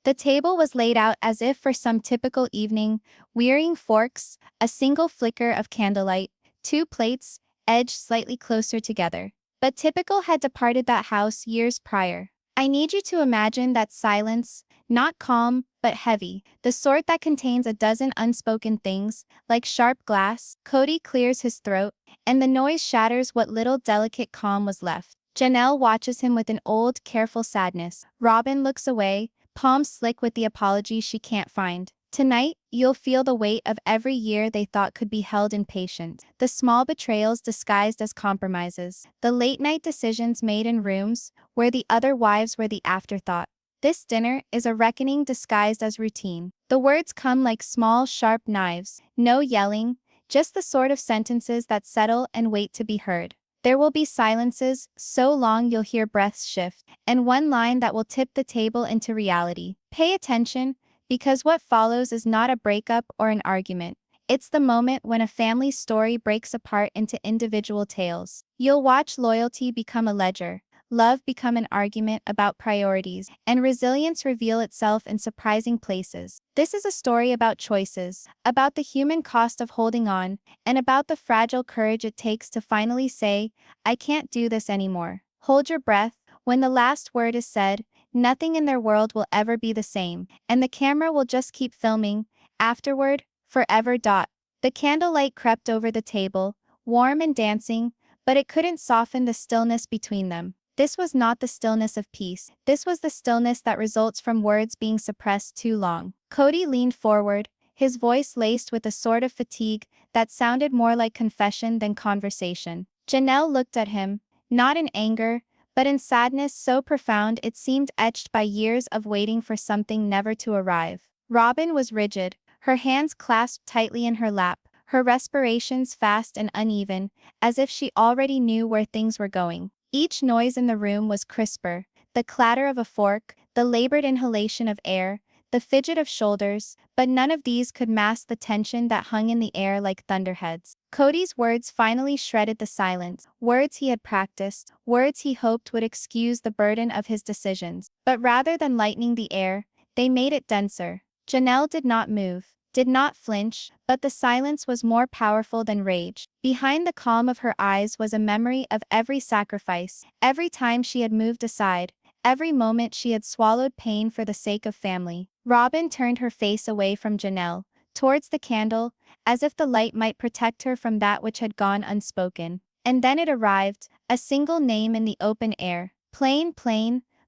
The table was laid out as if for some typical evening, wearying forks, a single flicker of candlelight, two plates, edged slightly closer together. But typical had departed that house years prior. I need you to imagine that silence, not calm, but heavy, the sort that contains a dozen unspoken things, like sharp glass. Kody clears his throat, and the noise shatters what little delicate calm was left. Janelle watches him with an old, careful sadness. Robyn looks away, palms slick with the apology she can't find. Tonight, you'll feel the weight of every year they thought could be held in patience. The small betrayals disguised as compromises. The late-night decisions made in rooms where the other wives were the afterthought. This dinner is a reckoning disguised as routine. The words come like small, sharp knives. No yelling, just the sort of sentences that settle and wait to be heard. There will be silences, so long you'll hear breaths shift, and one line that will tip the table into reality. Pay attention, because what follows is not a breakup or an argument. It's the moment when a family story breaks apart into individual tales. You'll watch loyalty become a ledger, love become an argument about priorities, and resilience reveal itself in surprising places. This is a story about choices, about the human cost of holding on, and about the fragile courage it takes to finally say, I can't do this anymore. Hold your breath. When the last word is said, nothing in their world will ever be the same, and the camera will just keep filming. Afterward, forever. The candlelight crept over the table, warm and dancing, but it couldn't soften the stillness between them. This was not the stillness of peace. This was the stillness that results from words being suppressed too long. Kody leaned forward, his voice laced with a sort of fatigue that sounded more like confession than conversation. Janelle looked at him, not in anger, but in sadness so profound it seemed etched by years of waiting for something never to arrive. Robyn was rigid, her hands clasped tightly in her lap, her respirations fast and uneven, as if she already knew where things were going. Each noise in the room was crisper, the clatter of a fork, the labored inhalation of air, the fidget of shoulders, but none of these could mask the tension that hung in the air like thunderheads. Kody's words finally shredded the silence, words he had practiced, words he hoped would excuse the burden of his decisions. But rather than lightening the air, they made it denser. Janelle did not move, did not flinch, but the silence was more powerful than rage. Behind the calm of her eyes was a memory of every sacrifice, every time she had moved aside, every moment she had swallowed pain for the sake of family. Robyn turned her face away from Janelle, towards the candle, as if the light might protect her from that which had gone unspoken. And then it arrived, a single name in the open air, plain,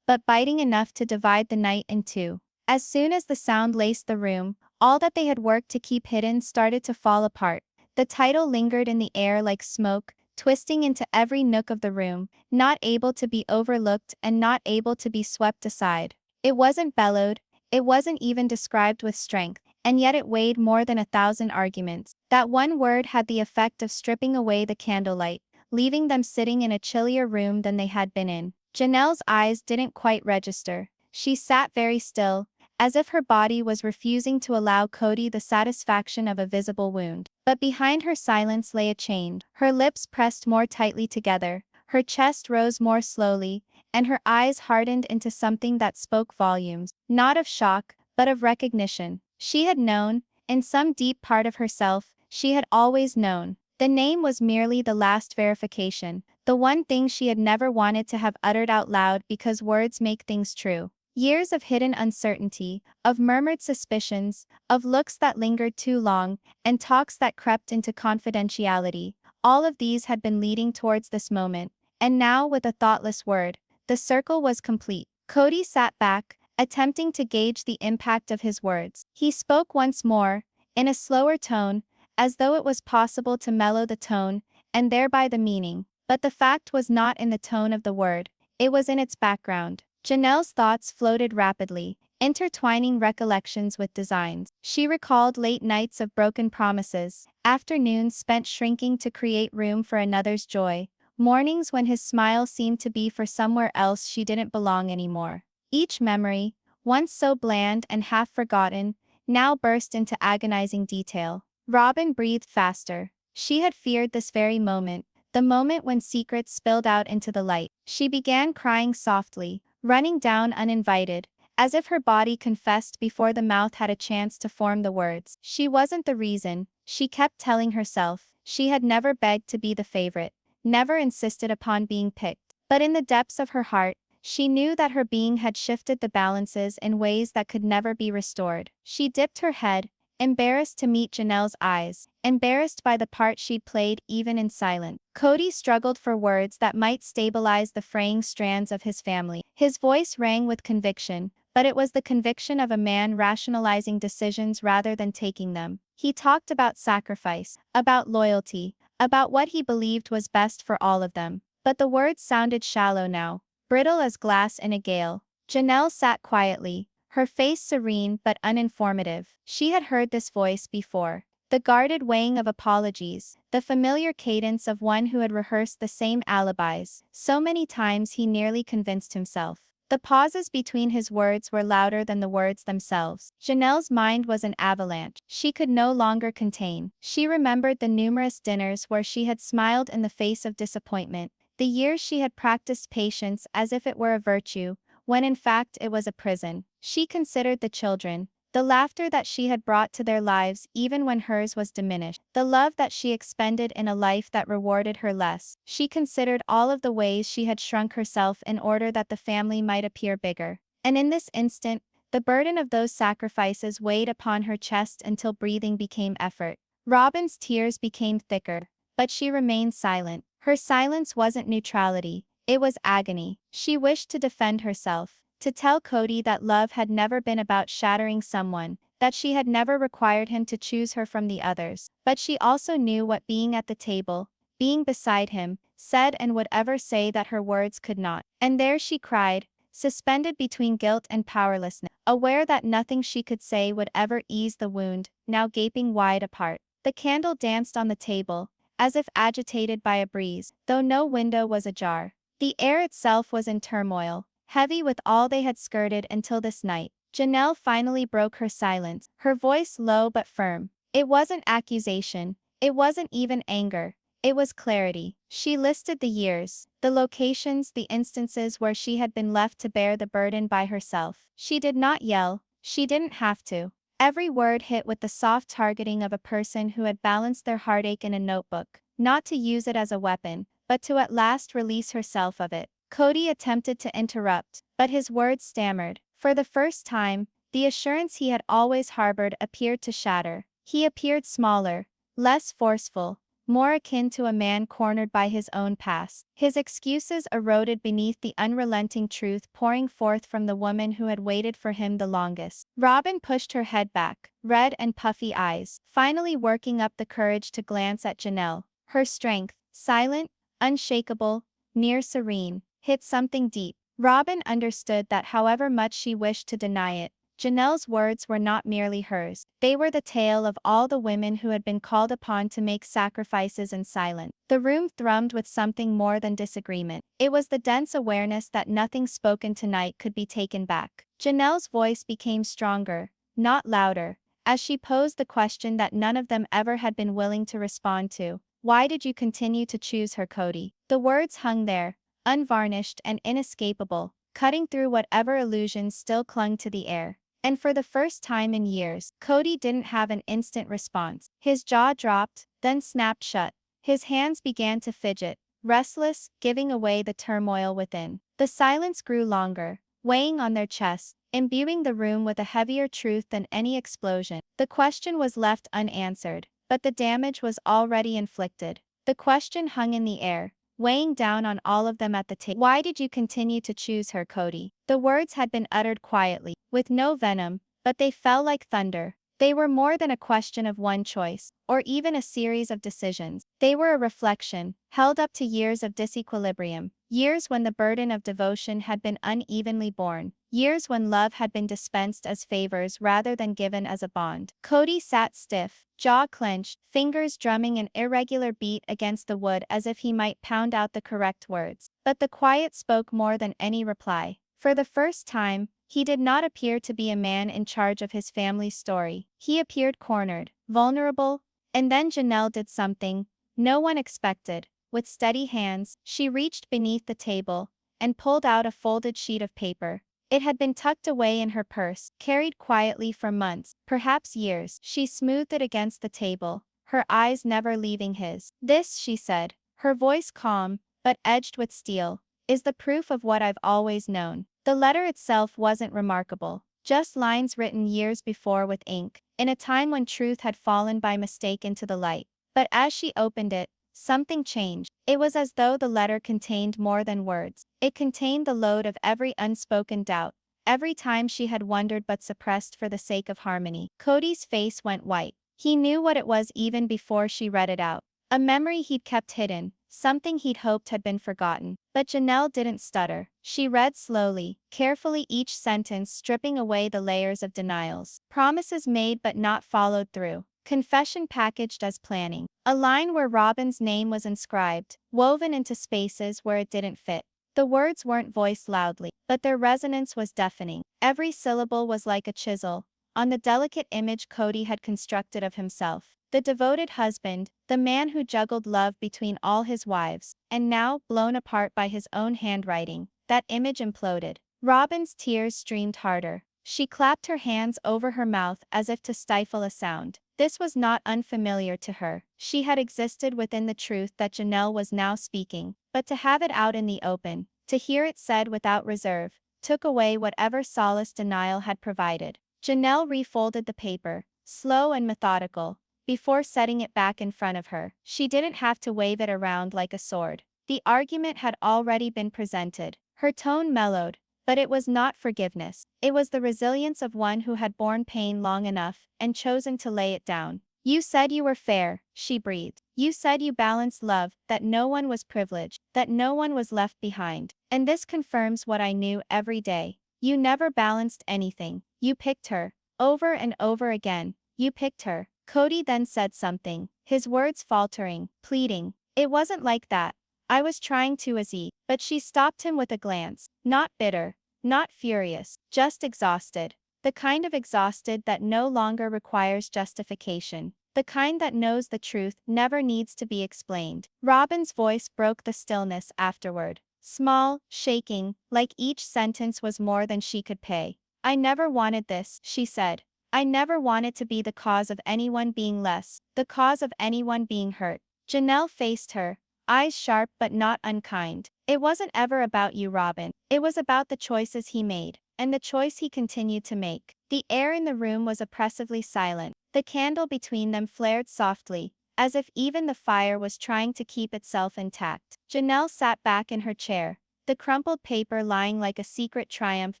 but biting enough to divide the night in two. As soon as the sound laced the room, all that they had worked to keep hidden started to fall apart. The title lingered in the air like smoke, twisting into every nook of the room, not able to be overlooked and not able to be swept aside. It wasn't bellowed, it wasn't even described with strength, and yet it weighed more than 1,000 arguments. That one word had the effect of stripping away the candlelight, leaving them sitting in a chillier room than they had been in. Janelle's eyes didn't quite register. She sat very still, as if her body was refusing to allow Kody the satisfaction of a visible wound. But behind her silence lay a change. Her lips pressed more tightly together, her chest rose more slowly, and her eyes hardened into something that spoke volumes, not of shock, but of recognition. She had known, in some deep part of herself, she had always known. The name was merely the last verification, the one thing she had never wanted to have uttered out loud because words make things true. Years of hidden uncertainty, of murmured suspicions, of looks that lingered too long, and talks that crept into confidentiality, all of these had been leading towards this moment, and now with a thoughtless word, the circle was complete. Kody sat back, attempting to gauge the impact of his words. He spoke once more, in a slower tone, as though it was possible to mellow the tone, and thereby the meaning. But the fact was not in the tone of the word, it was in its background. Janelle's thoughts floated rapidly, intertwining recollections with designs. She recalled late nights of broken promises, afternoons spent shrinking to create room for another's joy, mornings when his smile seemed to be for somewhere else she didn't belong anymore. Each memory, once so bland and half forgotten, now burst into agonizing detail. Robyn breathed faster. She had feared this very moment, the moment when secrets spilled out into the light. She began crying softly, running down uninvited, as if her body confessed before the mouth had a chance to form the words. She wasn't the reason, she kept telling herself. She had never begged to be the favorite, never insisted upon being picked. But in the depths of her heart, she knew that her being had shifted the balances in ways that could never be restored. She dipped her head, embarrassed to meet Janelle's eyes, embarrassed by the part she'd played even in silence. Kody struggled for words that might stabilize the fraying strands of his family. His voice rang with conviction, but it was the conviction of a man rationalizing decisions rather than taking them. He talked about sacrifice, about loyalty, about what he believed was best for all of them. But the words sounded shallow now, brittle as glass in a gale. Janelle sat quietly, her face serene but uninformative. She had heard this voice before. The guarded weighing of apologies, the familiar cadence of one who had rehearsed the same alibis. So many times he nearly convinced himself. The pauses between his words were louder than the words themselves. Janelle's mind was an avalanche she could no longer contain. She remembered the numerous dinners where she had smiled in the face of disappointment, the years she had practiced patience as if it were a virtue, when in fact it was a prison. She considered the children, the laughter that she had brought to their lives even when hers was diminished, the love that she expended in a life that rewarded her less. She considered all of the ways she had shrunk herself in order that the family might appear bigger. And in this instant, the burden of those sacrifices weighed upon her chest until breathing became effort. Robyn's tears became thicker, but she remained silent. Her silence wasn't neutrality, it was agony. She wished to defend herself, to tell Kody that love had never been about shattering someone, that she had never required him to choose her from the others. But she also knew what being at the table, being beside him, said and would ever say that her words could not. And there she cried, suspended between guilt and powerlessness, aware that nothing she could say would ever ease the wound, now gaping wide apart. The candle danced on the table, as if agitated by a breeze, though no window was ajar. The air itself was in turmoil, heavy with all they had skirted until this night. Janelle finally broke her silence, her voice low but firm. It wasn't accusation, it wasn't even anger, it was clarity. She listed the years, the locations, the instances where she had been left to bear the burden by herself. She did not yell, she didn't have to. Every word hit with the soft targeting of a person who had balanced their heartache in a notebook, not to use it as a weapon, but to at last release herself of it. Kody attempted to interrupt, but his words stammered. For the first time, the assurance he had always harbored appeared to shatter. He appeared smaller, less forceful, more akin to a man cornered by his own past. His excuses eroded beneath the unrelenting truth pouring forth from the woman who had waited for him the longest. Robyn pushed her head back, red and puffy eyes, finally working up the courage to glance at Janelle. Her strength, silent, unshakable, near serene, hit something deep. Robyn understood that however much she wished to deny it, Janelle's words were not merely hers. They were the tale of all the women who had been called upon to make sacrifices in silence. The room thrummed with something more than disagreement. It was the dense awareness that nothing spoken tonight could be taken back. Janelle's voice became stronger, not louder, as she posed the question that none of them ever had been willing to respond to. Why did you continue to choose her, Kody? The words hung there, unvarnished and inescapable, cutting through whatever illusions still clung to the air. And for the first time in years, Kody didn't have an instant response. His jaw dropped, then snapped shut. His hands began to fidget, restless, giving away the turmoil within. The silence grew longer, weighing on their chests, imbuing the room with a heavier truth than any explosion. The question was left unanswered, but the damage was already inflicted. The question hung in the air, weighing down on all of them at the table. Why did you continue to choose her, Kody? The words had been uttered quietly, with no venom, but they fell like thunder. They were more than a question of one choice, or even a series of decisions. They were a reflection, held up to years of disequilibrium, years when the burden of devotion had been unevenly borne, years when love had been dispensed as favors rather than given as a bond. Kody sat stiff, jaw clenched, fingers drumming an irregular beat against the wood as if he might pound out the correct words. But the quiet spoke more than any reply. For the first time, he did not appear to be a man in charge of his family's story. He appeared cornered, vulnerable, and then Janelle did something no one expected. With steady hands, she reached beneath the table and pulled out a folded sheet of paper. It had been tucked away in her purse, carried quietly for months, perhaps years. She smoothed it against the table, her eyes never leaving his. "This," she said, her voice calm, but edged with steel, "is the proof of what I've always known." The letter itself wasn't remarkable, just lines written years before with ink, in a time when truth had fallen by mistake into the light. But as she opened it, something changed. It was as though the letter contained more than words. It contained the load of every unspoken doubt, every time she had wondered but suppressed for the sake of harmony. Kody's face went white. He knew what it was even before she read it out. A memory he'd kept hidden, something he'd hoped had been forgotten. But Janelle didn't stutter. She read slowly, carefully, each sentence stripping away the layers of denials. Promises made but not followed through. Confession packaged as planning. A line where Robyn's name was inscribed, woven into spaces where it didn't fit. The words weren't voiced loudly, but their resonance was deafening. Every syllable was like a chisel on the delicate image Kody had constructed of himself. The devoted husband, the man who juggled love between all his wives, and now, blown apart by his own handwriting, that image imploded. Robyn's tears streamed harder. She clapped her hands over her mouth as if to stifle a sound. This was not unfamiliar to her. She had existed within the truth that Janelle was now speaking, but to have it out in the open, to hear it said without reserve, took away whatever solace denial had provided. Janelle refolded the paper, slow and methodical, before setting it back in front of her. She didn't have to wave it around like a sword. The argument had already been presented. Her tone mellowed, but it was not forgiveness. It was the resilience of one who had borne pain long enough and chosen to lay it down. "You said you were fair," she breathed. "You said you balanced love, that no one was privileged, that no one was left behind. And this confirms what I knew every day. You never balanced anything. You picked her. Over and over again, you picked her." Kody then said something, his words faltering, pleading. "It wasn't like that. I was trying to ease." But she stopped him with a glance, not bitter, not furious, just exhausted. The kind of exhausted that no longer requires justification. The kind that knows the truth never needs to be explained. Robyn's voice broke the stillness afterward. Small, shaking, like each sentence was more than she could pay. "I never wanted this," she said. "I never wanted to be the cause of anyone being less, the cause of anyone being hurt." Janelle faced her, eyes sharp but not unkind. "It wasn't ever about you, Robyn. It was about the choices he made, and the choice he continued to make." The air in the room was oppressively silent. The candle between them flared softly, as if even the fire was trying to keep itself intact. Janelle sat back in her chair, the crumpled paper lying like a secret triumph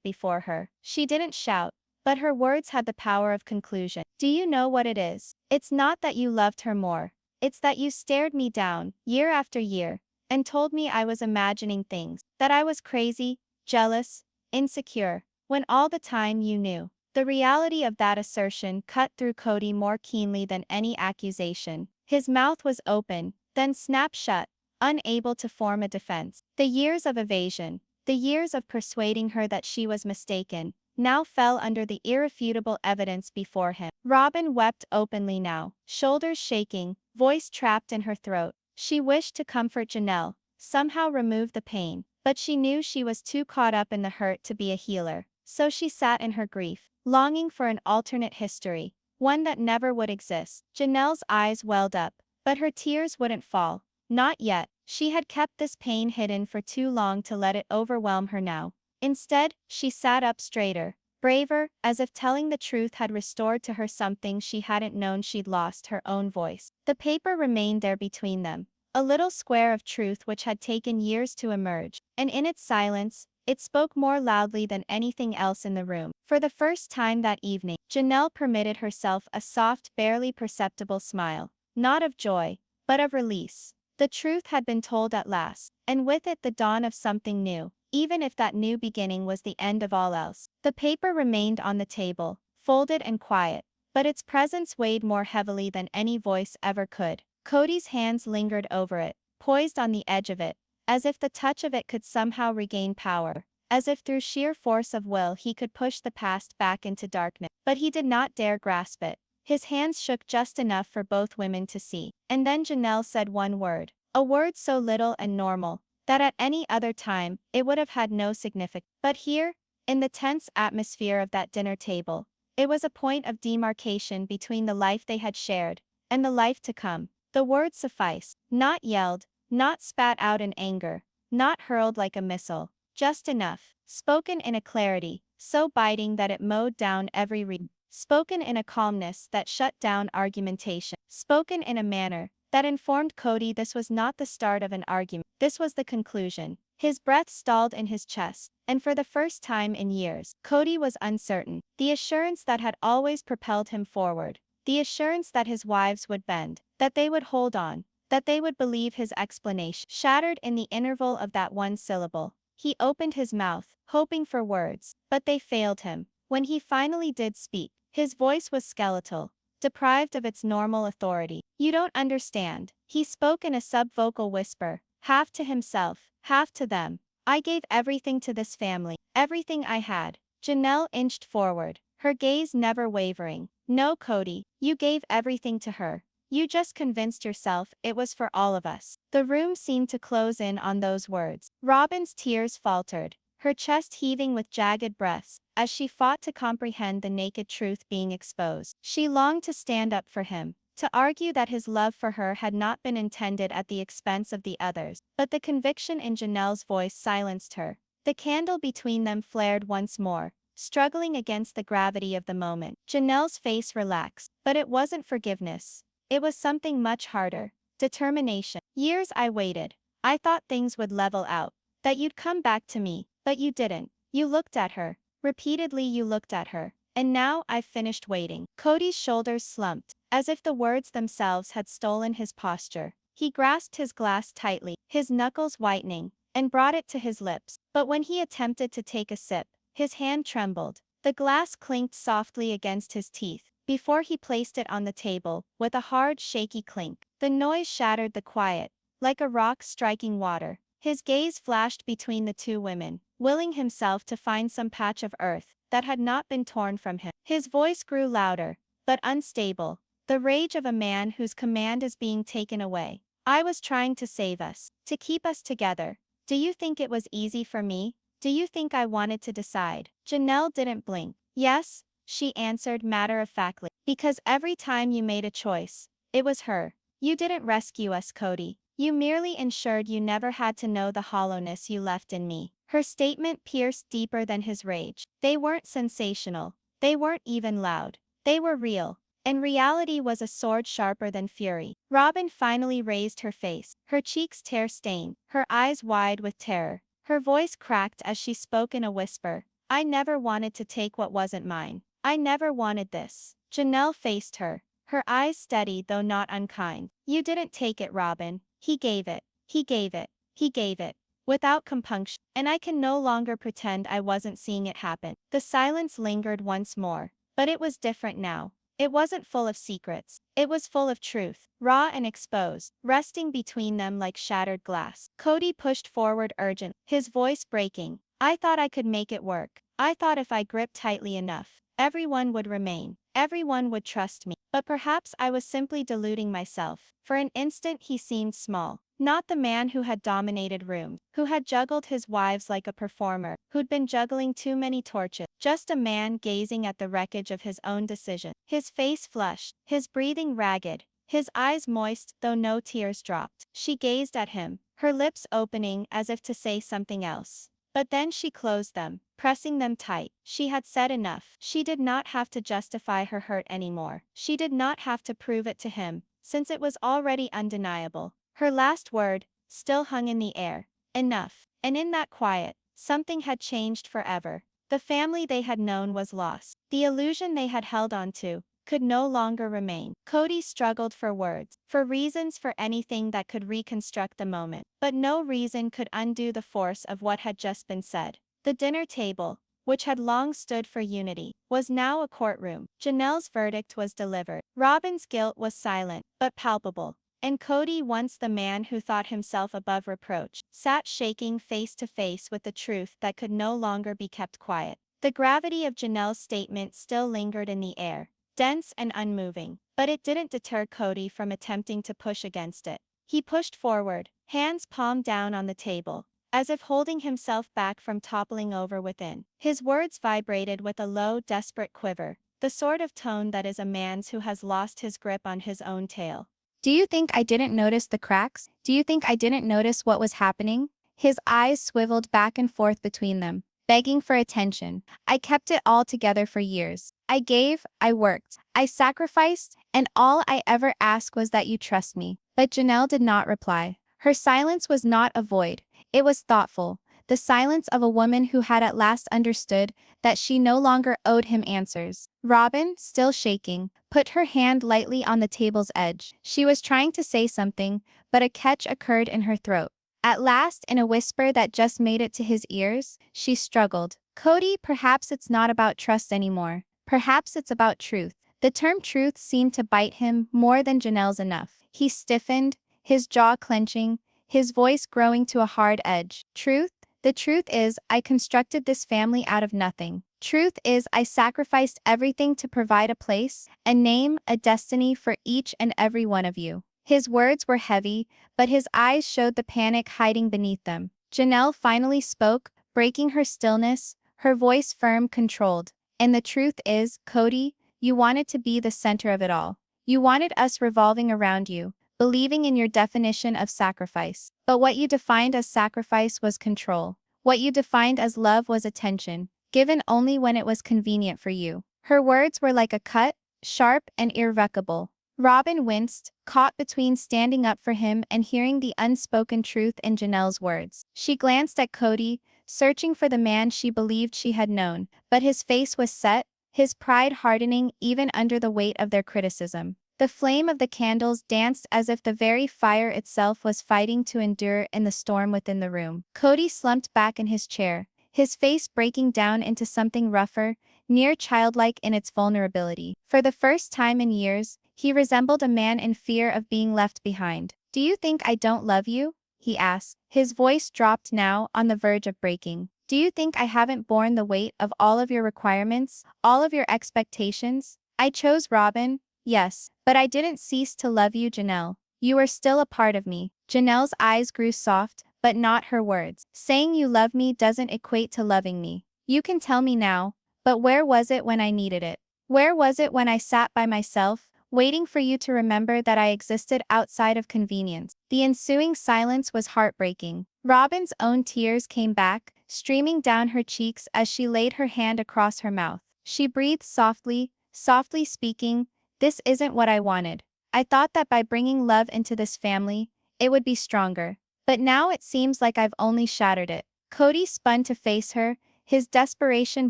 before her. She didn't shout, but her words had the power of conclusion. "Do you know what it is? It's not that you loved her more. It's that you stared me down, year after year, and told me I was imagining things, that I was crazy, jealous, insecure, when all the time you knew." The reality of that assertion cut through Kody more keenly than any accusation. His mouth was open, then snapped shut, unable to form a defense. The years of evasion, the years of persuading her that she was mistaken, now fell under the irrefutable evidence before him. Robyn wept openly now, shoulders shaking, voice trapped in her throat. She wished to comfort Janelle, somehow remove the pain, but she knew she was too caught up in the hurt to be a healer. So she sat in her grief, longing for an alternate history, one that never would exist. Janelle's eyes welled up, but her tears wouldn't fall. Not yet. She had kept this pain hidden for too long to let it overwhelm her now. Instead, she sat up straighter, braver, as if telling the truth had restored to her something she hadn't known. She'd lost her own voice. The paper remained there between them, a little square of truth which had taken years to emerge, and in its silence, it spoke more loudly than anything else in the room. For the first time that evening, Janelle permitted herself a soft, barely perceptible smile, not of joy, but of release. The truth had been told at last, and with it the dawn of something new, even if that new beginning was the end of all else. The paper remained on the table, folded and quiet, but its presence weighed more heavily than any voice ever could. Kody's hands lingered over it, poised on the edge of it, as if the touch of it could somehow regain power, as if through sheer force of will he could push the past back into darkness. But he did not dare grasp it. His hands shook just enough for both women to see. And then Janelle said one word, a word so little and normal, that at any other time, it would have had no significance. But here, In the tense atmosphere of that dinner table, it was a point of demarcation between the life they had shared and the life to come. The words sufficed, not yelled, not spat out in anger, not hurled like a missile, just enough, spoken in a clarity so biting that it mowed down every reed, spoken in a calmness that shut down argumentation, spoken in a manner that informed Kody this was not the start of an argument, this was the conclusion. His breath stalled in his chest, and for the first time in years, Kody was uncertain. The assurance that had always propelled him forward, the assurance that his wives would bend, that they would hold on, that they would believe his explanation, shattered in the interval of that one syllable. He opened his mouth, hoping for words, but they failed him. When he finally did speak, his voice was skeletal, deprived of its normal authority. "You don't understand," he spoke in a subvocal whisper, half to himself, half to them. "I gave everything to this family, everything I had." Janelle inched forward, her gaze never wavering. "No, Kody, you gave everything to her. You just convinced yourself it was for all of us." The room seemed to close in on those words. Robyn's tears faltered, her chest heaving with jagged breaths, as she fought to comprehend the naked truth being exposed. She longed to stand up for him, to argue that his love for her had not been intended at the expense of the others, but the conviction in Janelle's voice silenced her. The candle between them flared once more, struggling against the gravity of the moment. Janelle's face relaxed, but it wasn't forgiveness. It was something much harder. Determination. "Years I waited. I thought things would level out, that you'd come back to me, but you didn't." You looked at her. Repeatedly you looked at her. "And now I've finished waiting." Kody's shoulders slumped, as if the words themselves had stolen his posture. He grasped his glass tightly, his knuckles whitening, and brought it to his lips. But when he attempted to take a sip, his hand trembled. The glass clinked softly against his teeth, before he placed it on the table, with a hard, shaky clink. The noise shattered the quiet, like a rock striking water. His gaze flashed between the two women, willing himself to find some patch of earth that had not been torn from him. His voice grew louder, but unstable, the rage of a man whose command is being taken away. "I was trying to save us, to keep us together. Do you think it was easy for me? Do you think I wanted to decide?" Janelle didn't blink. "Yes," she answered matter-of-factly, "because every time you made a choice, it was her. You didn't rescue us, Kody. You merely ensured you never had to know the hollowness you left in me." Her statement pierced deeper than his rage. They weren't sensational. They weren't even loud. They were real. And reality was a sword sharper than fury. Robyn finally raised her face, her cheeks tear-stained, her eyes wide with terror. Her voice cracked as she spoke in a whisper. "I never wanted to take what wasn't mine. I never wanted this." Janelle faced her, her eyes steady though not unkind. "You didn't take it, Robyn. He gave it. He gave it. He gave it. Without compunction. And I can no longer pretend I wasn't seeing it happen." The silence lingered once more, but it was different now. It wasn't full of secrets. It was full of truth, raw and exposed, resting between them like shattered glass. Kody pushed forward urgent, his voice breaking. "I thought I could make it work. I thought if I gripped tightly enough, everyone would remain. Everyone would trust me. But perhaps I was simply deluding myself." For an instant he seemed small. Not the man who had dominated rooms, who had juggled his wives like a performer, who'd been juggling too many torches. Just a man gazing at the wreckage of his own decision. His face flushed, his breathing ragged, his eyes moist though no tears dropped. She gazed at him, her lips opening as if to say something else. But then she closed them, pressing them tight. She had said enough. She did not have to justify her hurt anymore. She did not have to prove it to him, since it was already undeniable. Her last word still hung in the air. Enough. And in that quiet, something had changed forever. The family they had known was lost. The illusion they had held on to could no longer remain. Kody struggled for words, for reasons, for anything that could reconstruct the moment. But no reason could undo the force of what had just been said. The dinner table, which had long stood for unity, was now a courtroom. Janelle's verdict was delivered. Robyn's guilt was silent, but palpable. And Kody, once the man who thought himself above reproach, sat shaking face to face with the truth that could no longer be kept quiet. The gravity of Janelle's statement still lingered in the air, dense and unmoving, but it didn't deter Kody from attempting to push against it. He pushed forward, hands palm down on the table, as if holding himself back from toppling over within. His words vibrated with a low, desperate quiver, the sort of tone that is a man's who has lost his grip on his own tail. Do you think I didn't notice the cracks? Do you think I didn't notice what was happening? His eyes swiveled back and forth between them, begging for attention. I kept it all together for years. I gave, I worked, I sacrificed, and all I ever asked was that you trust me. But Janelle did not reply. Her silence was not a void. It was thoughtful, the silence of a woman who had at last understood that she no longer owed him answers. Robyn, still shaking, put her hand lightly on the table's edge. She was trying to say something, but a catch occurred in her throat. At last, in a whisper that just made it to his ears, she struggled. Kody, perhaps it's not about trust anymore. Perhaps it's about truth. The term truth seemed to bite him more than Janelle's enough. He stiffened, his jaw clenching, his voice growing to a hard edge. Truth? The truth is, I constructed this family out of nothing. Truth is, I sacrificed everything to provide a place, a name, a destiny for each and every one of you. His words were heavy, but his eyes showed the panic hiding beneath them. Janelle finally spoke, breaking her stillness, her voice firm, controlled. And the truth is, Kody, you wanted to be the center of it all. You wanted us revolving around you, believing in your definition of sacrifice. But what you defined as sacrifice was control. What you defined as love was attention, given only when it was convenient for you. Her words were like a cut, sharp and irrevocable. Robyn winced, caught between standing up for him and hearing the unspoken truth in Janelle's words. She glanced at Kody, searching for the man she believed she had known, but his face was set, his pride hardening even under the weight of their criticism. The flame of the candles danced as if the very fire itself was fighting to endure in the storm within the room. Kody slumped back in his chair, his face breaking down into something rougher, near childlike in its vulnerability. For the first time in years, he resembled a man in fear of being left behind. "Do you think I don't love you?" he asked. His voice dropped now, on the verge of breaking. "Do you think I haven't borne the weight of all of your requirements, all of your expectations? I chose Robyn, yes, but I didn't cease to love you, Janelle. You are still a part of me." Janelle's eyes grew soft, but not her words. "Saying you love me doesn't equate to loving me. You can tell me now, but where was it when I needed it? Where was it when I sat by myself, waiting for you to remember that I existed outside of convenience?" The ensuing silence was heartbreaking. Robyn's own tears came back, streaming down her cheeks as she laid her hand across her mouth. She breathed softly, softly speaking, "This isn't what I wanted. I thought that by bringing love into this family, it would be stronger. But now it seems like I've only shattered it." Kody spun to face her, his desperation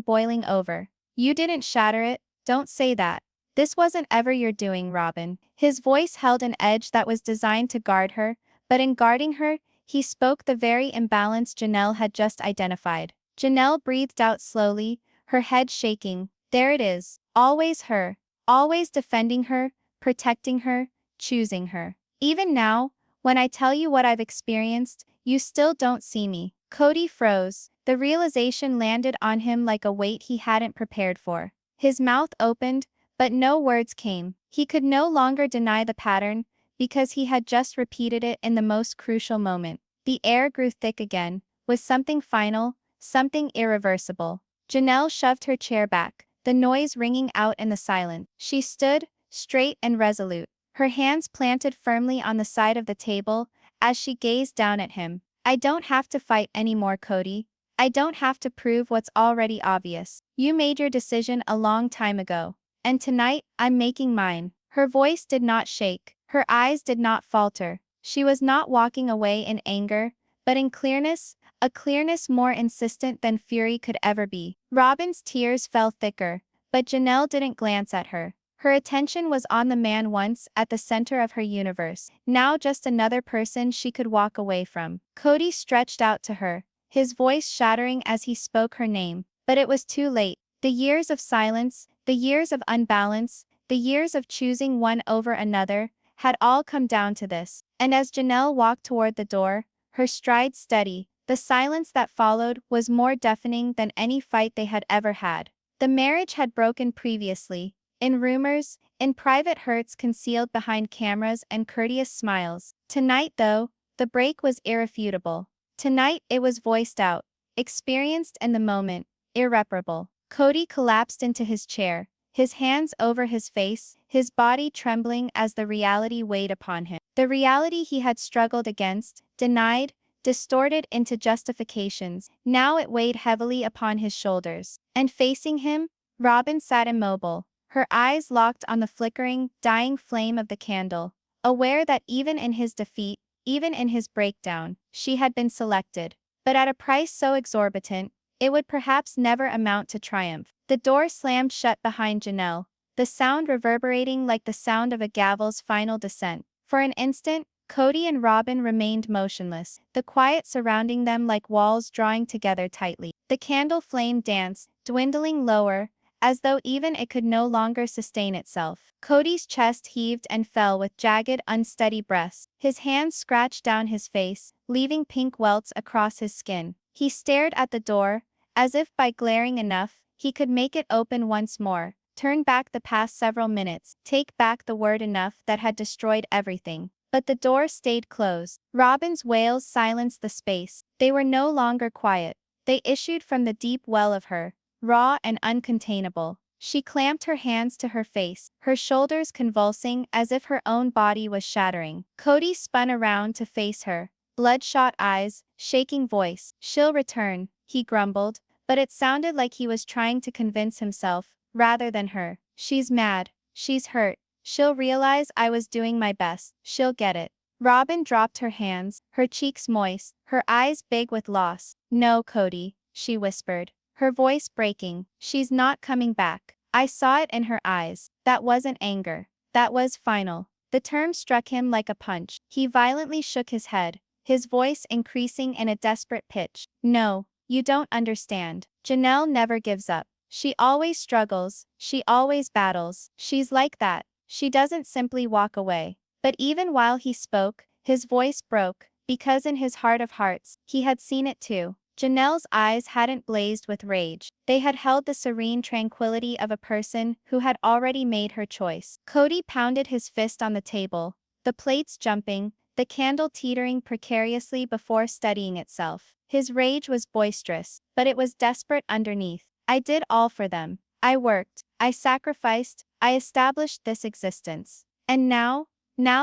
boiling over. "You didn't shatter it, don't say that. This wasn't ever your doing, Robyn." His voice held an edge that was designed to guard her, but in guarding her, he spoke the very imbalance Janelle had just identified. Janelle breathed out slowly, her head shaking. There it is. Always her. Always defending her, protecting her, choosing her. Even now, when I tell you what I've experienced, you still don't see me. Kody froze. The realization landed on him like a weight he hadn't prepared for. His mouth opened, but no words came. He could no longer deny the pattern, because he had just repeated it in the most crucial moment. The air grew thick again, with something final, something irreversible. Janelle shoved her chair back, the noise ringing out in the silence. She stood, straight and resolute, her hands planted firmly on the side of the table, as she gazed down at him. "I don't have to fight anymore, Kody. I don't have to prove what's already obvious. You made your decision a long time ago. And tonight, I'm making mine." Her voice did not shake, her eyes did not falter. She was not walking away in anger, but in clearness, a clearness more insistent than fury could ever be. Robyn's tears fell thicker, but Janelle didn't glance at her. Her attention was on the man once at the center of her universe, now just another person she could walk away from. Kody stretched out to her, his voice shattering as he spoke her name, but it was too late. The years of silence, the years of unbalance, the years of choosing one over another, had all come down to this. And as Janelle walked toward the door, her stride steady, the silence that followed was more deafening than any fight they had ever had. The marriage had broken previously, in rumors, in private hurts concealed behind cameras and courteous smiles. Tonight, though, the break was irrefutable. Tonight it was voiced out, experienced in the moment, irreparable. Kody collapsed into his chair, his hands over his face, his body trembling as the reality weighed upon him. The reality he had struggled against, denied, distorted into justifications, now it weighed heavily upon his shoulders. And facing him, Robyn sat immobile, her eyes locked on the flickering, dying flame of the candle, aware that even in his defeat, even in his breakdown, she had been selected. But at a price so exorbitant, it would perhaps never amount to triumph. The door slammed shut behind Janelle, the sound reverberating like the sound of a gavel's final descent. For an instant, Kody and Robyn remained motionless, the quiet surrounding them like walls drawing together tightly. The candle flame danced, dwindling lower, as though even it could no longer sustain itself. Kody's chest heaved and fell with jagged, unsteady breaths. His hands scratched down his face, leaving pink welts across his skin. He stared at the door, as if by glaring enough, he could make it open once more, turn back the past several minutes, take back the word enough that had destroyed everything. But the door stayed closed. Robyn's wails silenced the space. They were no longer quiet. They issued from the deep well of her, raw and uncontainable. She clamped her hands to her face, her shoulders convulsing as if her own body was shattering. Kody spun around to face her, bloodshot eyes, shaking voice. "She'll return," he grumbled, but it sounded like he was trying to convince himself, rather than her. "She's mad. She's hurt. She'll realize I was doing my best. She'll get it." Robyn dropped her hands, her cheeks moist, her eyes big with loss. "No, Kody," she whispered, her voice breaking. "She's not coming back." I saw it in her eyes. That wasn't anger. That was final. The term struck him like a punch. He violently shook his head, his voice increasing in a desperate pitch. "No, you don't understand. Janelle never gives up. She always struggles. She always battles. She's like that. She doesn't simply walk away." But even while he spoke, his voice broke, because in his heart of hearts, he had seen it too. Janelle's eyes hadn't blazed with rage. They had held the serene tranquility of a person who had already made her choice. Kody pounded his fist on the table, the plates jumping, the candle teetering precariously before steadying itself. His rage was boisterous, but it was desperate underneath. "I did all for them. I worked. I sacrificed. I established this existence. And now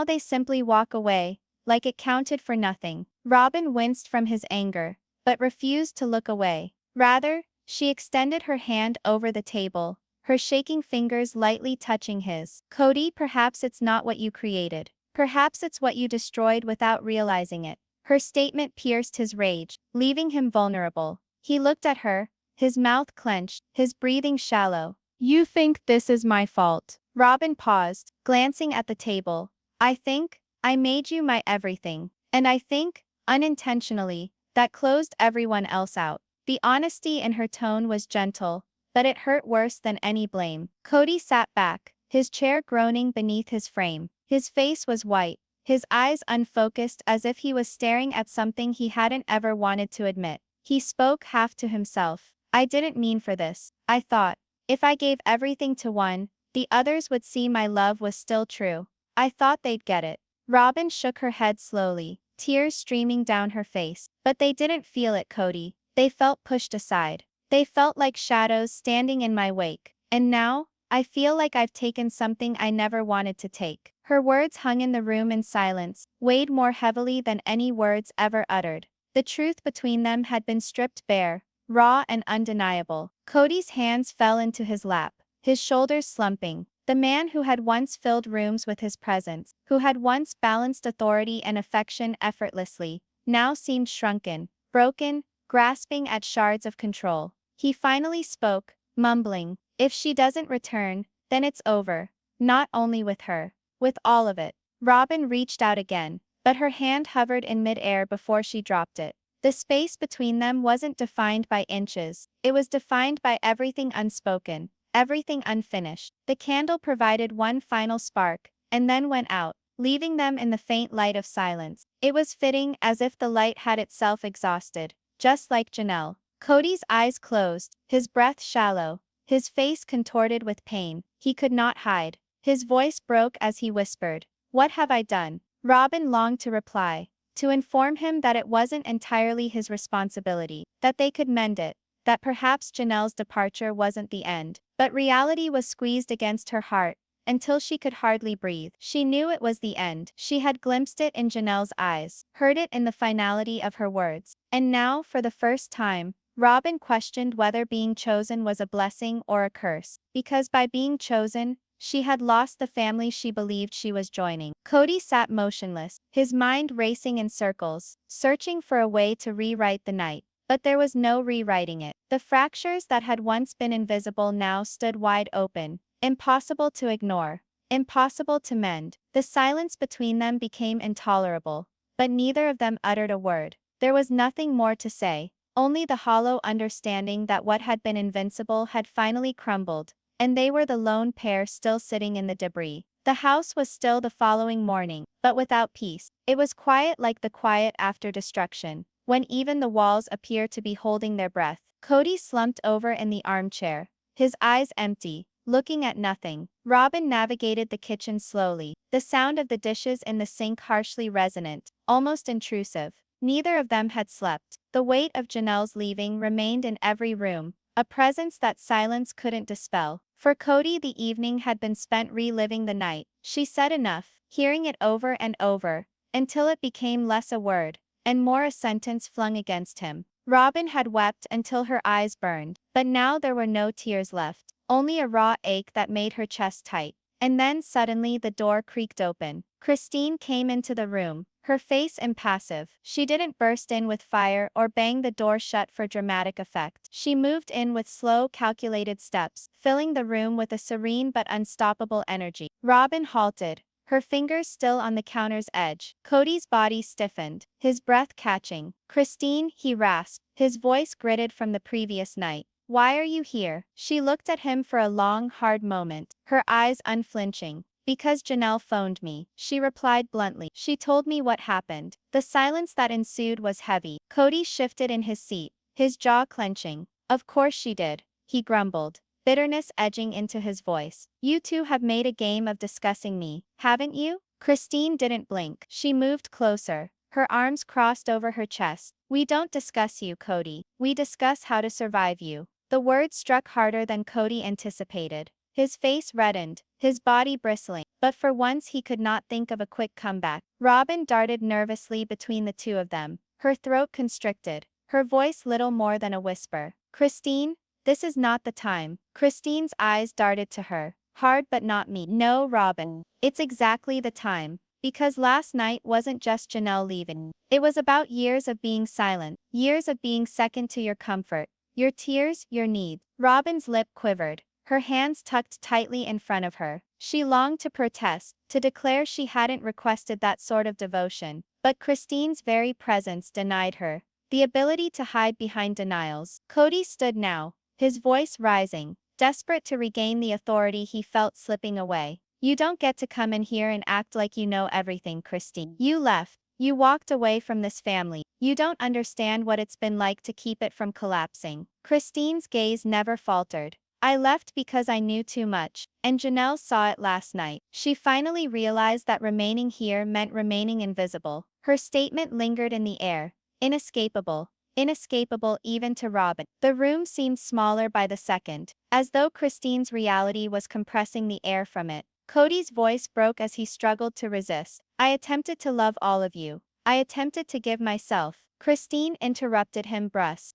they simply walk away, like it counted for nothing." Robyn winced from his anger, but refused to look away. Rather, she extended her hand over the table, her shaking fingers lightly touching his. "Kody, perhaps it's not what you created. Perhaps it's what you destroyed without realizing it." Her statement pierced his rage, leaving him vulnerable. He looked at her, his mouth clenched, his breathing shallow. "You think this is my fault?" Robyn paused, glancing at the table. "I think I made you my everything. And I think, unintentionally, that closed everyone else out." The honesty in her tone was gentle, but it hurt worse than any blame. Kody sat back, his chair groaning beneath his frame. His face was white, his eyes unfocused as if he was staring at something he hadn't ever wanted to admit. He spoke half to himself. "I didn't mean for this. I thought, if I gave everything to one, the others would see my love was still true. I thought they'd get it." Robyn shook her head slowly, tears streaming down her face. "But they didn't feel it, Kody. They felt pushed aside. They felt like shadows standing in my wake. And now, I feel like I've taken something I never wanted to take." Her words hung in the room in silence, weighed more heavily than any words ever uttered. The truth between them had been stripped bare, raw and undeniable. Kody's hands fell into his lap, his shoulders slumping. The man who had once filled rooms with his presence, who had once balanced authority and affection effortlessly, now seemed shrunken, broken, grasping at shards of control. He finally spoke, mumbling, "If she doesn't return, then it's over. Not only with her. With all of it." Robyn reached out again, but her hand hovered in midair before she dropped it. The space between them wasn't defined by inches, it was defined by everything unspoken, everything unfinished. The candle provided one final spark, and then went out, leaving them in the faint light of silence. It was fitting, as if the light had itself exhausted, just like Janelle. Kody's eyes closed, his breath shallow, his face contorted with pain. He could not hide. His voice broke as he whispered, "What have I done?" Robyn longed to reply, to inform him that it wasn't entirely his responsibility, that they could mend it, that perhaps Janelle's departure wasn't the end. But reality was squeezed against her heart, until she could hardly breathe. She knew it was the end. She had glimpsed it in Janelle's eyes, heard it in the finality of her words. And now, for the first time, Robyn questioned whether being chosen was a blessing or a curse, because by being chosen, she had lost the family she believed she was joining. Kody sat motionless, his mind racing in circles, searching for a way to rewrite the night. But there was no rewriting it. The fractures that had once been invisible now stood wide open, impossible to ignore, impossible to mend. The silence between them became intolerable, but neither of them uttered a word. There was nothing more to say, only the hollow understanding that what had been invincible had finally crumbled, and they were the lone pair still sitting in the debris. The house was still the following morning, but without peace. It was quiet like the quiet after destruction, when even the walls appear to be holding their breath. Kody slumped over in the armchair, his eyes empty, looking at nothing. Robyn navigated the kitchen slowly, the sound of the dishes in the sink harshly resonant, almost intrusive. Neither of them had slept. The weight of Janelle's leaving remained in every room, a presence that silence couldn't dispel. For Kody, the evening had been spent reliving the night. She said enough, hearing it over and over, until it became less a word, and more a sentence flung against him. Robyn had wept until her eyes burned, but now there were no tears left, only a raw ache that made her chest tight. And then suddenly the door creaked open. Christine came into the room, her face impassive. She didn't burst in with fire or bang the door shut for dramatic effect. She moved in with slow, calculated steps, filling the room with a serene but unstoppable energy. Robyn halted, her fingers still on the counter's edge. Kody's body stiffened, his breath catching. "Christine," he rasped, his voice gritted from the previous night. "Why are you here?" She looked at him for a long, hard moment, her eyes unflinching. "Because Janelle phoned me," she replied bluntly. "She told me what happened." The silence that ensued was heavy. Kody shifted in his seat, his jaw clenching. "Of course she did," he grumbled, bitterness edging into his voice. "You two have made a game of discussing me, haven't you?" Christine didn't blink. She moved closer, her arms crossed over her chest. "We don't discuss you, Kody. We discuss how to survive you." The words struck harder than Kody anticipated. His face reddened, his body bristling, but for once he could not think of a quick comeback. Robyn darted nervously between the two of them, her throat constricted, her voice little more than a whisper. "Christine, this is not the time." Christine's eyes darted to her. "Hard but not me." "No, Robyn. It's exactly the time. Because last night wasn't just Janelle leaving. It was about years of being silent, years of being second to your comfort, your tears, your needs." Robyn's lip quivered, her hands tucked tightly in front of her. She longed to protest, to declare she hadn't requested that sort of devotion, but Christine's very presence denied her the ability to hide behind denials. Kody stood now, his voice rising, desperate to regain the authority he felt slipping away. "You don't get to come in here and act like you know everything, Christine. You left. You walked away from this family. You don't understand what it's been like to keep it from collapsing." Christine's gaze never faltered. "I left because I knew too much, and Janelle saw it last night." She finally realized that remaining here meant remaining invisible. Her statement lingered in the air, inescapable, inescapable even to Robyn. The room seemed smaller by the second, as though Christine's reality was compressing the air from it. Kody's voice broke as he struggled to resist. "I attempted to love all of you. I attempted to give myself." Christine interrupted him brusque.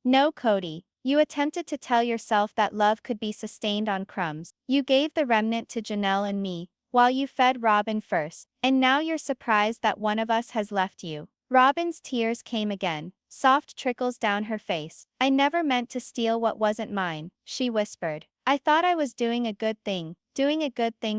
"No, Kody. You attempted to tell yourself that love could be sustained on crumbs. You gave the remnant to Janelle and me, while you fed Robyn first. And now you're surprised that one of us has left you." Robyn's tears came again, soft trickles down her face. "I never meant to steal what wasn't mine," she whispered. "I thought I was doing a good thing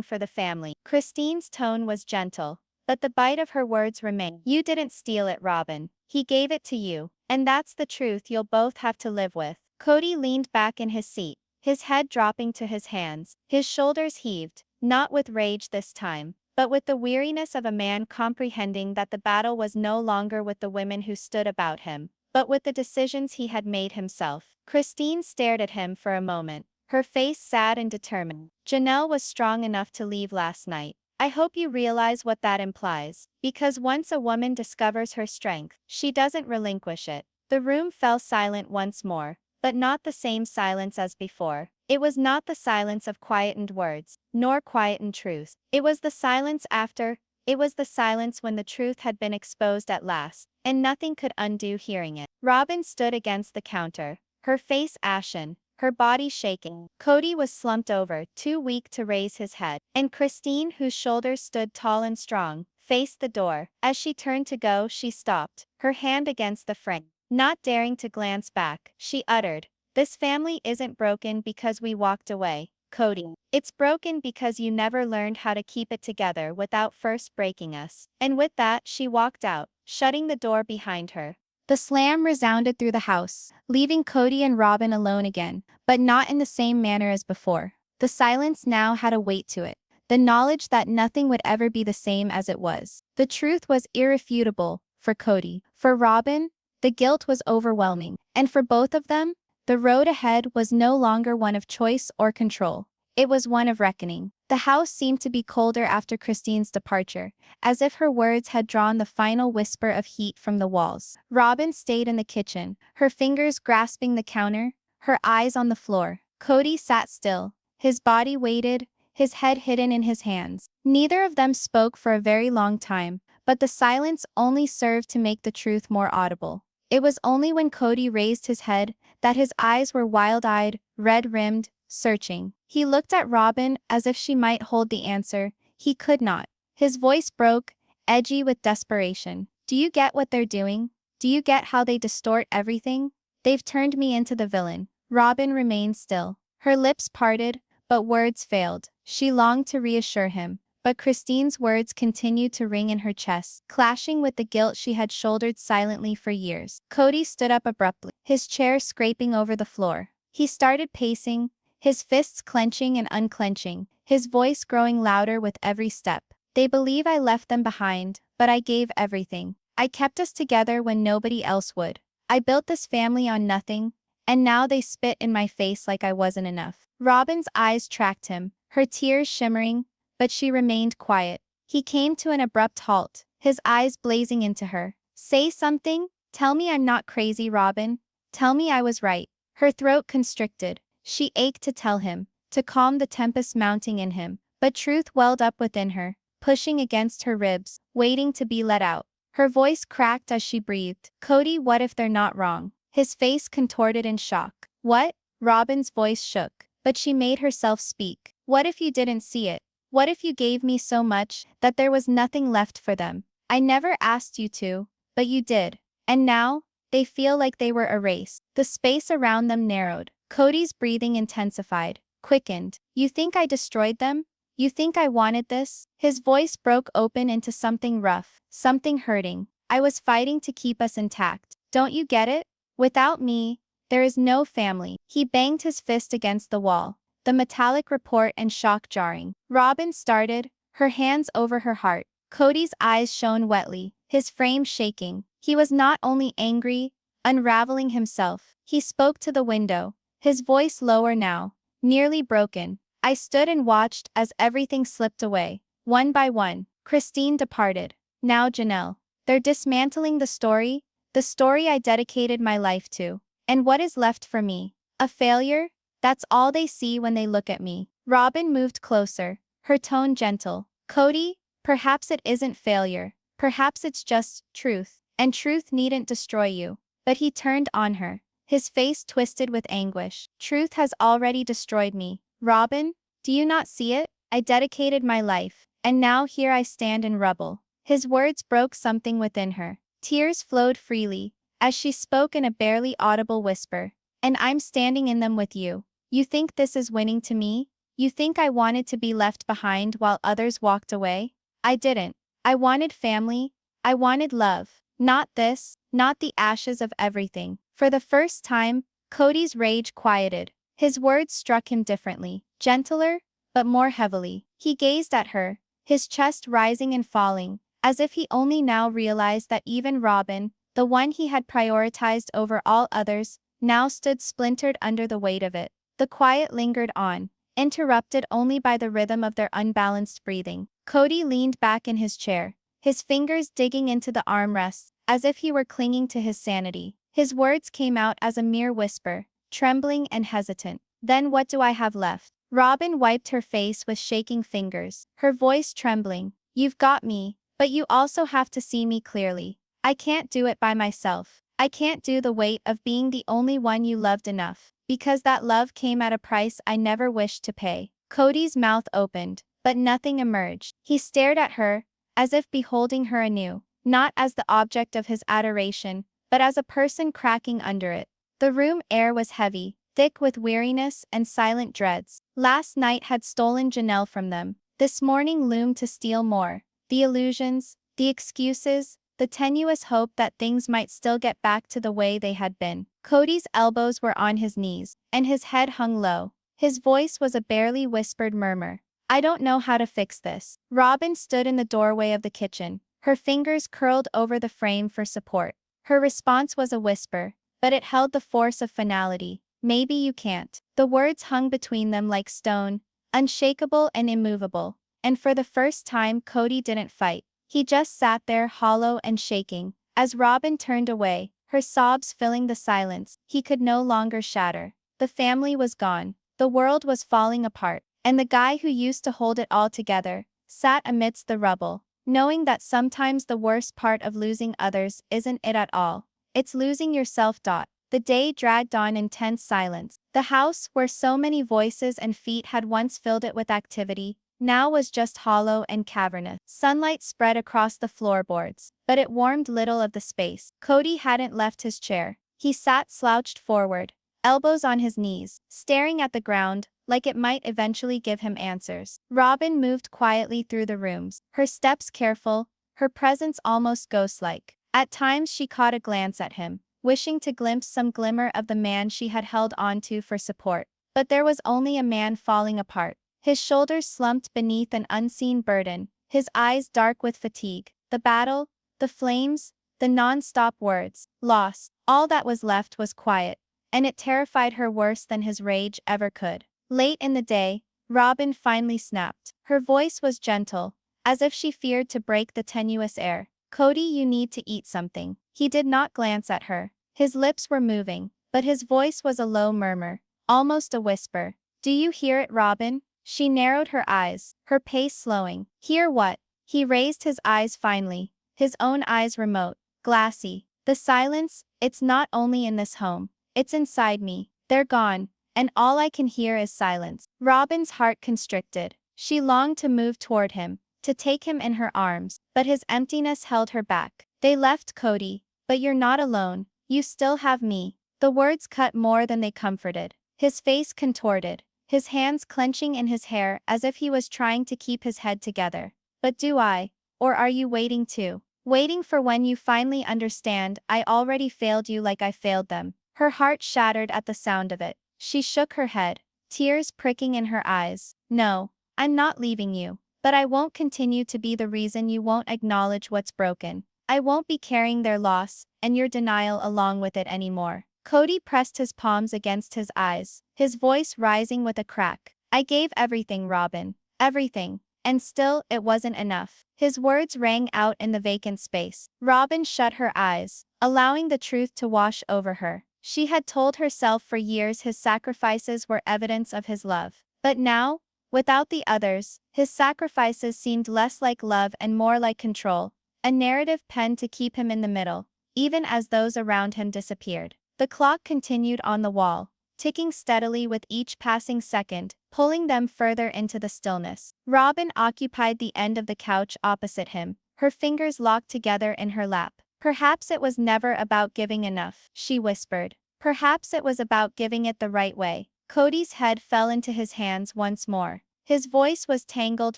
for the family." Christine's tone was gentle, but the bite of her words remained. "You didn't steal it, Robyn. He gave it to you, and that's the truth you'll both have to live with." Kody leaned back in his seat, his head dropping to his hands. His shoulders heaved, not with rage this time, but with the weariness of a man comprehending that the battle was no longer with the women who stood about him, but with the decisions he had made himself. Christine stared at him for a moment, her face sad and determined. "Janelle was strong enough to leave last night. I hope you realize what that implies, because once a woman discovers her strength, she doesn't relinquish it. The room fell silent once more, but not the same silence as before. It was not the silence of quietened words, nor quietened truth. It was the silence after, it was the silence when the truth had been exposed at last, and nothing could undo hearing it. Robyn stood against the counter, her face ashen, her body shaking. Kody was slumped over, too weak to raise his head, and Christine, whose shoulders stood tall and strong, faced the door. As she turned to go, she stopped, her hand against the frame. Not daring to glance back, she uttered, "This family isn't broken because we walked away, Kody. It's broken because you never learned how to keep it together without first breaking us." And with that, she walked out, shutting the door behind her. The slam resounded through the house, leaving Kody and Robyn alone again, but not in the same manner as before. The silence now had a weight to it, the knowledge that nothing would ever be the same as it was. The truth was irrefutable for Kody. For Robyn, the guilt was overwhelming, and for both of them, the road ahead was no longer one of choice or control. It was one of reckoning. The house seemed to be colder after Christine's departure, as if her words had drawn the final whisper of heat from the walls. Robyn stayed in the kitchen, her fingers grasping the counter, her eyes on the floor. Kody sat still, his body weighted, his head hidden in his hands. Neither of them spoke for a very long time, but the silence only served to make the truth more audible. It was only when Kody raised his head that his eyes were wild-eyed, red-rimmed, searching. He looked at Robyn as if she might hold the answer. He could not. His voice broke, edgy with desperation. "Do you get what they're doing? Do you get how they distort everything? They've turned me into the villain." Robyn remained still. Her lips parted, but words failed. She longed to reassure him, but Christine's words continued to ring in her chest, clashing with the guilt she had shouldered silently for years. Kody stood up abruptly, his chair scraping over the floor. He started pacing, his fists clenching and unclenching, his voice growing louder with every step. "They believe I left them behind, but I gave everything. I kept us together when nobody else would. I built this family on nothing, and now they spit in my face like I wasn't enough." Robyn's eyes tracked him, her tears shimmering, but she remained quiet. He came to an abrupt halt, his eyes blazing into her. "Say something? Tell me I'm not crazy, Robyn. Tell me I was right." Her throat constricted. She ached to tell him, to calm the tempest mounting in him, but truth welled up within her, pushing against her ribs, waiting to be let out. Her voice cracked as she breathed. "Kody, what if they're not wrong?" His face contorted in shock. "What?" Robyn's voice shook, but she made herself speak. "What if you didn't see it? What if you gave me so much that there was nothing left for them? I never asked you to, but you did. And now, they feel like they were erased." The space around them narrowed. Kody's breathing intensified, quickened. "You think I destroyed them? You think I wanted this?" His voice broke open into something rough, something hurting. "I was fighting to keep us intact. Don't you get it? Without me, there is no family." He banged his fist against the wall, the metallic report and shock jarring. Robyn started, her hands over her heart. Kody's eyes shone wetly, his frame shaking. He was not only angry, unraveling himself. He spoke to the window, his voice lower now, nearly broken. "I stood and watched as everything slipped away, one by one. Christine departed. Now Janelle. They're dismantling the story I dedicated my life to. And what is left for me? A failure? That's all they see when they look at me." Robyn moved closer, her tone gentle. "Kody, perhaps it isn't failure. Perhaps it's just truth. And truth needn't destroy you." But he turned on her, his face twisted with anguish. "Truth has already destroyed me. Robyn, do you not see it? I dedicated my life, and now here I stand in rubble." His words broke something within her. Tears flowed freely, as she spoke in a barely audible whisper. "And I'm standing in them with you. You think this is winning to me? You think I wanted to be left behind while others walked away? I didn't. I wanted family. I wanted love. Not this, not the ashes of everything." For the first time, Kody's rage quieted. His words struck him differently, gentler, but more heavily. He gazed at her, his chest rising and falling, as if he only now realized that even Robyn, the one he had prioritized over all others, now stood splintered under the weight of it. The quiet lingered on, interrupted only by the rhythm of their unbalanced breathing. Kody leaned back in his chair, his fingers digging into the armrests, as if he were clinging to his sanity. His words came out as a mere whisper, trembling and hesitant. Then what do I have left? Robyn wiped her face with shaking fingers, her voice trembling. You've got me, but you also have to see me clearly. I can't do it by myself. I can't do the weight of being the only one you loved enough, because that love came at a price I never wished to pay. Kody's mouth opened, but nothing emerged. He stared at her, as if beholding her anew, not as the object of his adoration, but as a person cracking under it. The room air was heavy, thick with weariness and silent dreads. Last night had stolen Janelle from them. This morning loomed to steal more. The illusions, the excuses, the tenuous hope that things might still get back to the way they had been. Kody's elbows were on his knees, and his head hung low. His voice was a barely whispered murmur. I don't know how to fix this. Robyn stood in the doorway of the kitchen, her fingers curled over the frame for support. Her response was a whisper, but it held the force of finality. Maybe you can't. The words hung between them like stone, unshakable and immovable. And for the first time Kody didn't fight. He just sat there hollow and shaking. As Robyn turned away, her sobs filling the silence, he could no longer shatter. The family was gone. The world was falling apart. And the guy who used to hold it all together sat amidst the rubble, knowing that sometimes the worst part of losing others isn't it at all. It's losing yourself. The day dragged on in tense silence. The house, where so many voices and feet had once filled it with activity, now was just hollow and cavernous. Sunlight spread across the floorboards, but it warmed little of the space. Kody hadn't left his chair. He sat slouched forward, elbows on his knees, staring at the ground, like it might eventually give him answers. Robyn moved quietly through the rooms, her steps careful, her presence almost ghost-like. At times she caught a glance at him, wishing to glimpse some glimmer of the man she had held onto for support. But there was only a man falling apart. His shoulders slumped beneath an unseen burden, his eyes dark with fatigue. The battle, the flames, the non-stop words, lost. All that was left was quiet, and it terrified her worse than his rage ever could. Late in the day, Robyn finally snapped. Her voice was gentle, as if she feared to break the tenuous air. Kody, you need to eat something. He did not glance at her. His lips were moving, but his voice was a low murmur, almost a whisper. Do you hear it, Robyn? She narrowed her eyes, her pace slowing. Hear what? He raised his eyes finally, his own eyes remote, glassy. The silence, it's not only in this home. It's inside me. They're gone, and all I can hear is silence. Robyn's heart constricted. She longed to move toward him, to take him in her arms, but his emptiness held her back. They left Kody, but you're not alone. You still have me. The words cut more than they comforted. His face contorted, his hands clenching in his hair as if he was trying to keep his head together. But do I? Or are you waiting too? Waiting for when you finally understand I already failed you like I failed them. Her heart shattered at the sound of it. She shook her head, tears pricking in her eyes. No, I'm not leaving you. But I won't continue to be the reason you won't acknowledge what's broken. I won't be carrying their loss and your denial along with it anymore. Kody pressed his palms against his eyes, his voice rising with a crack. I gave everything, Robyn. Everything. And still, it wasn't enough. His words rang out in the vacant space. Robyn shut her eyes, allowing the truth to wash over her. She had told herself for years his sacrifices were evidence of his love. But now, without the others, his sacrifices seemed less like love and more like control, a narrative penned to keep him in the middle, even as those around him disappeared. The clock continued on the wall, ticking steadily with each passing second, pulling them further into the stillness. Robyn occupied the end of the couch opposite him, her fingers locked together in her lap. Perhaps it was never about giving enough, she whispered. Perhaps it was about giving it the right way. Kody's head fell into his hands once more. His voice was tangled,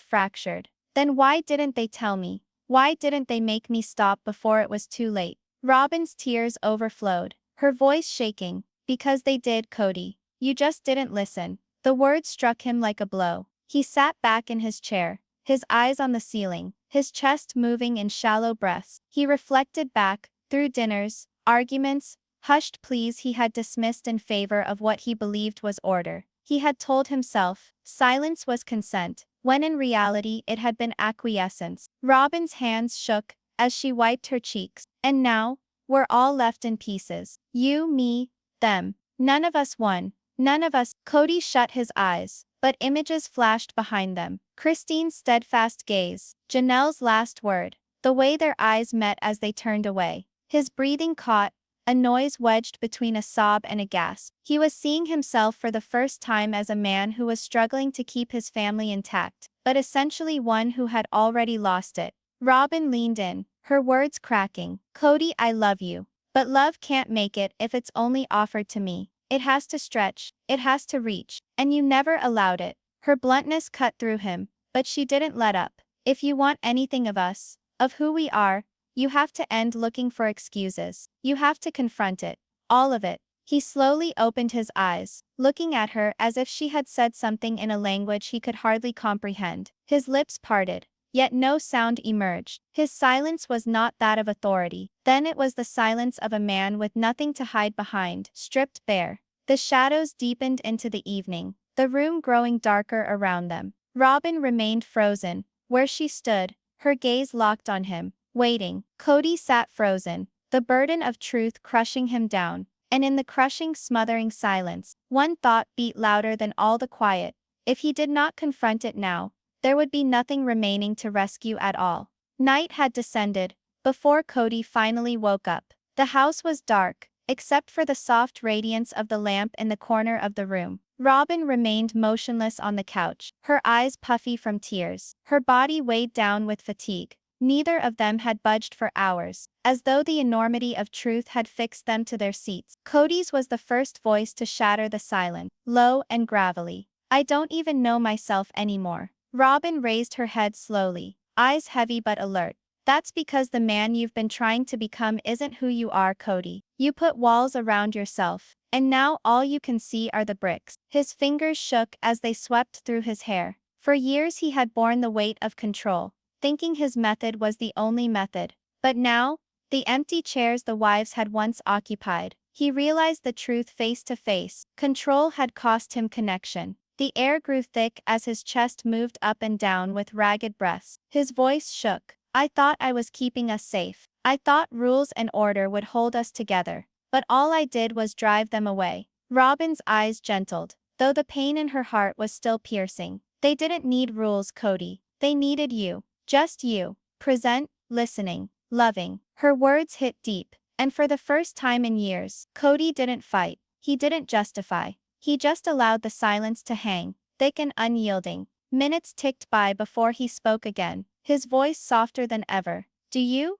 fractured. Then why didn't they tell me? Why didn't they make me stop before it was too late? Robyn's tears overflowed, her voice shaking. Because they did, Kody. You just didn't listen. The words struck him like a blow. He sat back in his chair, his eyes on the ceiling, his chest moving in shallow breaths. He reflected back, through dinners, arguments, hushed pleas he had dismissed in favor of what he believed was order. He had told himself silence was consent, when in reality it had been acquiescence. Robyn's hands shook as she wiped her cheeks. And now, we're all left in pieces. You, me, them. None of us won. None of us. Kody shut his eyes, but images flashed behind them. Christine's steadfast gaze, Janelle's last word, the way their eyes met as they turned away. His breathing caught, a noise wedged between a sob and a gasp. He was seeing himself for the first time as a man who was struggling to keep his family intact, but essentially one who had already lost it. Robyn leaned in, her words cracking. Kody, I love you. But love can't make it if it's only offered to me. It has to stretch, it has to reach, and you never allowed it. Her bluntness cut through him, but she didn't let up. If you want anything of us, of who we are, you have to end looking for excuses. You have to confront it. All of it. He slowly opened his eyes, looking at her as if she had said something in a language he could hardly comprehend. His lips parted, yet no sound emerged. His silence was not that of authority. Then it was the silence of a man with nothing to hide behind, stripped bare. The shadows deepened into the evening, the room growing darker around them. Robyn remained frozen, where she stood, her gaze locked on him, waiting. Kody sat frozen, the burden of truth crushing him down, and in the crushing, smothering silence, one thought beat louder than all the quiet. If he did not confront it now, there would be nothing remaining to rescue at all. Night had descended before Kody finally woke up. The house was dark, except for the soft radiance of the lamp in the corner of the room. Robyn remained motionless on the couch, her eyes puffy from tears, her body weighed down with fatigue. Neither of them had budged for hours, as though the enormity of truth had fixed them to their seats. Kody's was the first voice to shatter the silence, low and gravelly. I don't even know myself anymore. Robyn raised her head slowly, eyes heavy but alert. That's because the man you've been trying to become isn't who you are, Kody. You put walls around yourself, and now all you can see are the bricks. His fingers shook as they swept through his hair. For years he had borne the weight of control, thinking his method was the only method. But now, the empty chairs the wives had once occupied, he realized the truth face to face. Control had cost him connection. The air grew thick as his chest moved up and down with ragged breaths. His voice shook. I thought I was keeping us safe. I thought rules and order would hold us together. But all I did was drive them away. Robyn's eyes gentled, though the pain in her heart was still piercing. They didn't need rules, Kody. They needed you. Just you. Present, listening, loving. Her words hit deep, and for the first time in years, Kody didn't fight. He didn't justify. He just allowed the silence to hang, thick and unyielding. Minutes ticked by before he spoke again, his voice softer than ever. Do you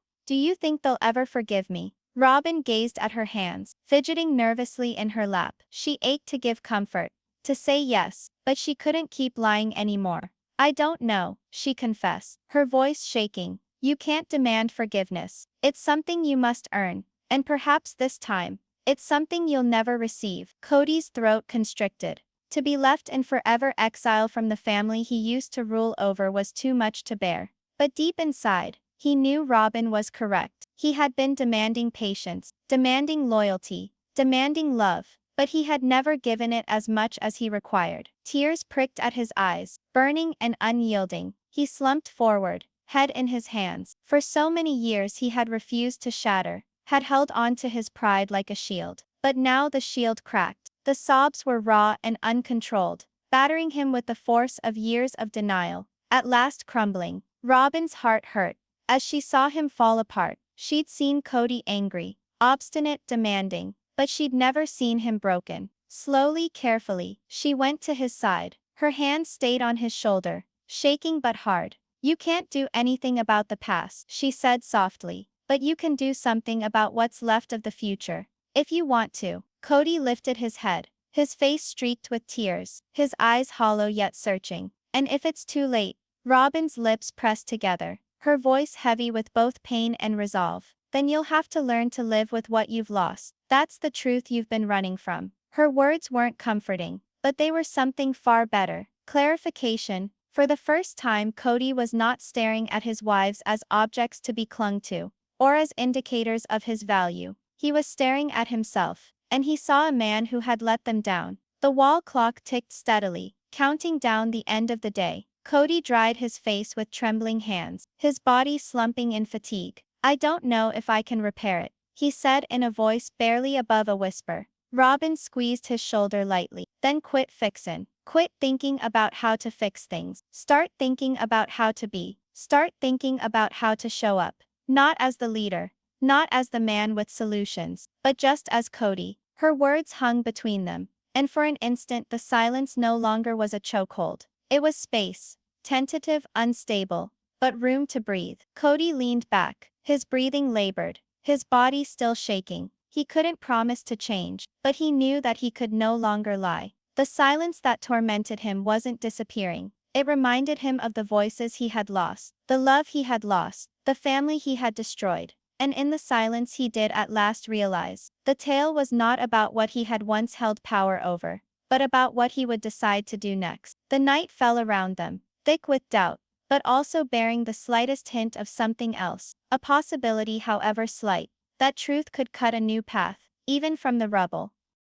think they'll ever forgive me? Robyn gazed at her hands, fidgeting nervously in her lap. She ached to give comfort, to say yes, but she couldn't keep lying anymore. I don't know, she confessed, her voice shaking. You can't demand forgiveness. It's something you must earn, and perhaps this time, it's something you'll never receive. Kody's throat constricted. To be left in forever exile from the family he used to rule over was too much to bear. But deep inside, he knew Robyn was correct. He had been demanding patience, demanding loyalty, demanding love, but he had never given it as much as he required. Tears pricked at his eyes, burning and unyielding. He slumped forward, head in his hands. For so many years he had refused to shatter, had held on to his pride like a shield. But now the shield cracked. The sobs were raw and uncontrolled, battering him with the force of years of denial. At last crumbling, Robyn's heart hurt. As she saw him fall apart, she'd seen Kody angry, obstinate, demanding, but she'd never seen him broken. Slowly, carefully, she went to his side. Her hand stayed on his shoulder, shaking but hard. You can't do anything about the past, she said softly, but you can do something about what's left of the future. If you want to. Kody lifted his head, his face streaked with tears, his eyes hollow yet searching. And if it's too late, Robyn's lips pressed together, her voice heavy with both pain and resolve. Then you'll have to learn to live with what you've lost. That's the truth you've been running from. Her words weren't comforting, but they were something far better. Clarification. For the first time, Kody was not staring at his wives as objects to be clung to, or as indicators of his value. He was staring at himself, and he saw a man who had let them down, The wall clock ticked steadily, counting down the end of the day. Kody dried his face with trembling hands, his body slumping in fatigue. I don't know if I can repair it, he said in a voice barely above a whisper. Robyn squeezed his shoulder lightly. Then quit fixin'. Quit thinking about how to fix things. Start thinking about how to be. Start thinking about how to show up. Not as the leader. Not as the man with solutions. But just as Kody. Her words hung between them. And for an instant the silence no longer was a chokehold. It was space. Tentative, unstable. But room to breathe. Kody leaned back. His breathing labored. His body still shaking. He couldn't promise to change, but he knew that he could no longer lie. The silence that tormented him wasn't disappearing. It reminded him of the voices he had lost, the love he had lost, the family he had destroyed. And in the silence he did at last realize, the tale was not about what he had once held power over, but about what he would decide to do next. The night fell around them, thick with doubt, but also bearing the slightest hint of something else, a possibility however slight. That truth could cut a new path, even from the rubble.